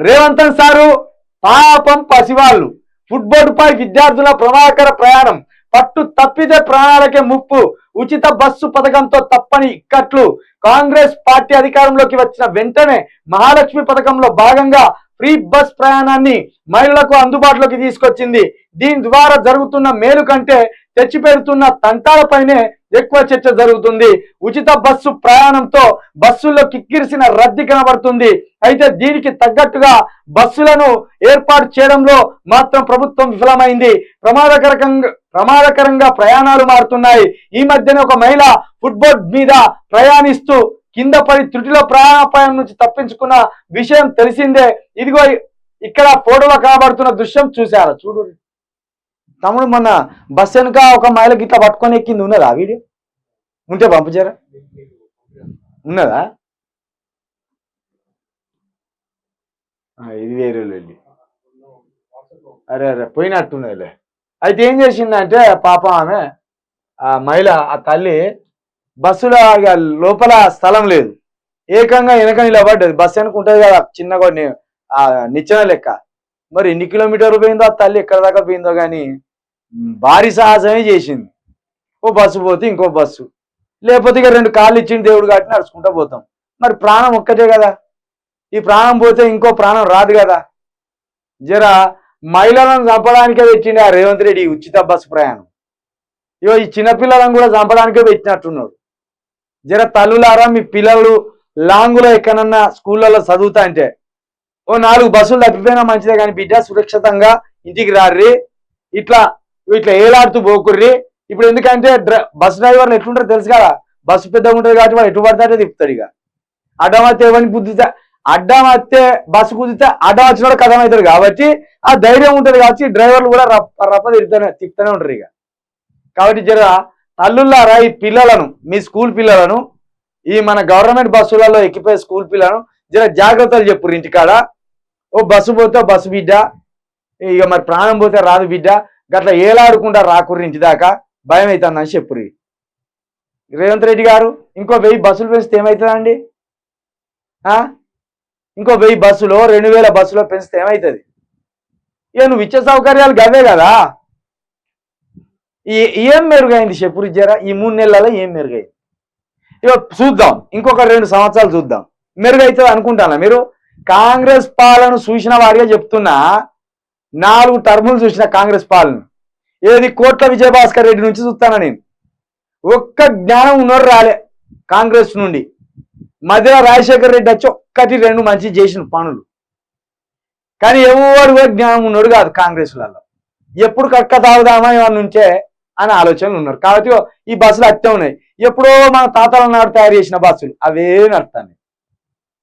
రేవంతన్ sir పాపం పసివాళ్ళు ఫుట్బోర్డుపై విద్యార్థుల ప్రమాదకర ప్రయాణం పట్టు తప్పితే ప్రాణాలకే ముప్పు ఉచిత బస్సు పథకంతో తప్పని ఇక్కట్లు కాంగ్రెస్ పార్టీ అధికారంలోకి వచ్చిన వెంటనే మహాలక్ష్మి పథకంలో భాగంగా ఫ్రీ బస్ ప్రయాణాన్ని మహిళలకు అందుబాటులోకి తీసుకొచ్చింది. దీని ద్వారా జరుగుతున్న మేలు కంటే తెచ్చిపెడుతున్న తంటాలపైనే ఎక్కువ చర్చ జరుగుతుంది. ఉచిత బస్సు ప్రయాణంతో బస్సుల్లో కిక్కిరిసిన రద్దీ కనబడుతుంది. అయితే దీనికి తగ్గట్టుగా బస్సులను ఏర్పాటు చేయడంలో మాత్రం ప్రభుత్వం విఫలమైంది. ప్రమాదకరంగా ప్రయాణాలు మారుతున్నాయి. ఈ మధ్యనే ఒక మహిళ ఫుట్బోర్డ్ మీద ప్రయాణిస్తూ కింద పడి త్రుటిలో ప్రాణాపాయం నుంచి తప్పించుకున్న విషయం తెలిసిందే. ఇదిగో ఇక్కడ ఫోటోలో కనబడుతున్న దృశ్యం చూశారా? చూడు తమ్ముడు, మొన్న బస్ వెనుక ఒక మహిళకి ఇట్లా పట్టుకొని ఎక్కింది. ఉన్నదా వీడియో? ఉంటే పంపించారా? ఉన్నదా? ఇది వేరే వెళ్ళి అరే పోయినట్టున్నదిలే. అయితే ఏం చేసిందంటే పాపం ఆమె ఆ మహిళ ఆ తల్లి బస్సులో లోపల స్థలం లేదు, ఏకంగా వెనక నిలబడ్డది. బస్సు వెనక ఉంటుంది కదా చిన్నగా నిచ్చెన లెక్క. మరి ఎన్ని కిలోమీటర్లు పోయిందో ఆ తల్లి, ఎక్కడ దాకా పోయిందో కానీ భారీ సాహసమే చేసింది. ఓ బస్సు పోతే ఇంకో బస్సు, లేకపోతే ఇక 2 కాళ్ళు ఇచ్చింది దేవుడు కాబట్టి నడుచుకుంటూ పోతాం. మరి ప్రాణం ఒక్కటే కదా, ఈ ప్రాణం పోతే ఇంకో ప్రాణం రాదు కదా. జర మహిళలను చంపడానికే పెట్టింది ఆ రేవంత్ రెడ్డి ఉచిత బస్సు ప్రయాణం. ఇగో ఈ చిన్నపిల్లలను కూడా చంపడానికే పెట్టినట్టున్నాడు. జర తల్లులారా, మీ పిల్లలు లాంగులో ఎక్కడన్నా స్కూళ్ళలో చదువుతా అంటే ఓ 4 బస్సులు తప్పిపోయినా మంచిదే కానీ బిడ్డ సురక్షితంగా ఇంటికి రార్రి, ఇట్లా ఏలాడుతూ పోకుర్రి. ఇప్పుడు ఎందుకంటే బస్ డ్రైవర్లు ఎట్లుంటారో తెలుసు కదా, బస్సు పెద్దగా ఉంటుంది కాబట్టి వాడు ఎటు పడతాడే తిప్పుతాడు. ఇక అడ్డం వస్తే ఎవరిని బుద్ధితే, అడ్డం వస్తే బస్సు కుదితే అడ్డం వచ్చిన కథం అవుతాడు కాబట్టి ఆ ధైర్యం ఉంటుంది కాబట్టి డ్రైవర్లు కూడా రప్ప తిప్పుతూనే ఉంటారు. ఇక కాబట్టి జర తల్లులారా, ఈ పిల్లలను, మీ స్కూల్ పిల్లలను, ఈ మన గవర్నమెంట్ బస్సులలో ఎక్కిపోయే స్కూల్ పిల్లలను జర జాగ్రత్తలు చెప్పుర్రు. ఇంటికాడ ఓ బస్సు పోతే బస్సు బిడ్డ, ఇక మరి ప్రాణం పోతే రాదు బిడ్డ, గట్లా ఏలాడుకుంటా రాకుర్రి ఇంటి దాకా, భయం అవుతుందని చెప్పుర్రి. రేవంత్ రెడ్డి గారు ఇంకో 1000 బస్సులు పెంచితే ఏమవుతుందండి? ఇంకో 1000 బస్సులో 2000 బస్సులో పెంచితే ఏమవుతుంది? ఇక నువ్వు ఇచ్చే సౌకర్యాలు గవే కదా. ఏం మెరుగైంది చెప్పుర్రి జర, ఈ 3 నెలలలో ఏం మెరుగైంది? ఇక చూద్దాం, ఇంకొక 2 సంవత్సరాలు చూద్దాం, మెరుగైతుంది అనుకుంటానా మీరు? కాంగ్రెస్ పాలన చూసిన వారిగా చెప్తున్నా, 4 టర్ములు చూసిన కాంగ్రెస్ పాలన. ఏది కోట్ల విజయభాస్కర్ రెడ్డి నుంచి చూస్తానా నేను. ఒక్క జ్ఞానం ఉన్నోరు రాలే కాంగ్రెస్ నుండి. మధ్యలో రాజశేఖర్ రెడ్డి వచ్చి 1-2 మంచి చేసిన పనులు, కానీ ఎవరు కూడా జ్ఞానం ఉన్నాడు కాదు కాంగ్రెస్లలో. ఎప్పుడు కక్క తాగుదామా ఇవన్నీ నుంచే అని ఆలోచనలు ఉన్నారు. కాబట్టి ఈ బస్సులు అట్టే ఉన్నాయి. ఎప్పుడో మన తాతల నాడు తయారు చేసిన బస్సులు అవే నడుస్తాయి.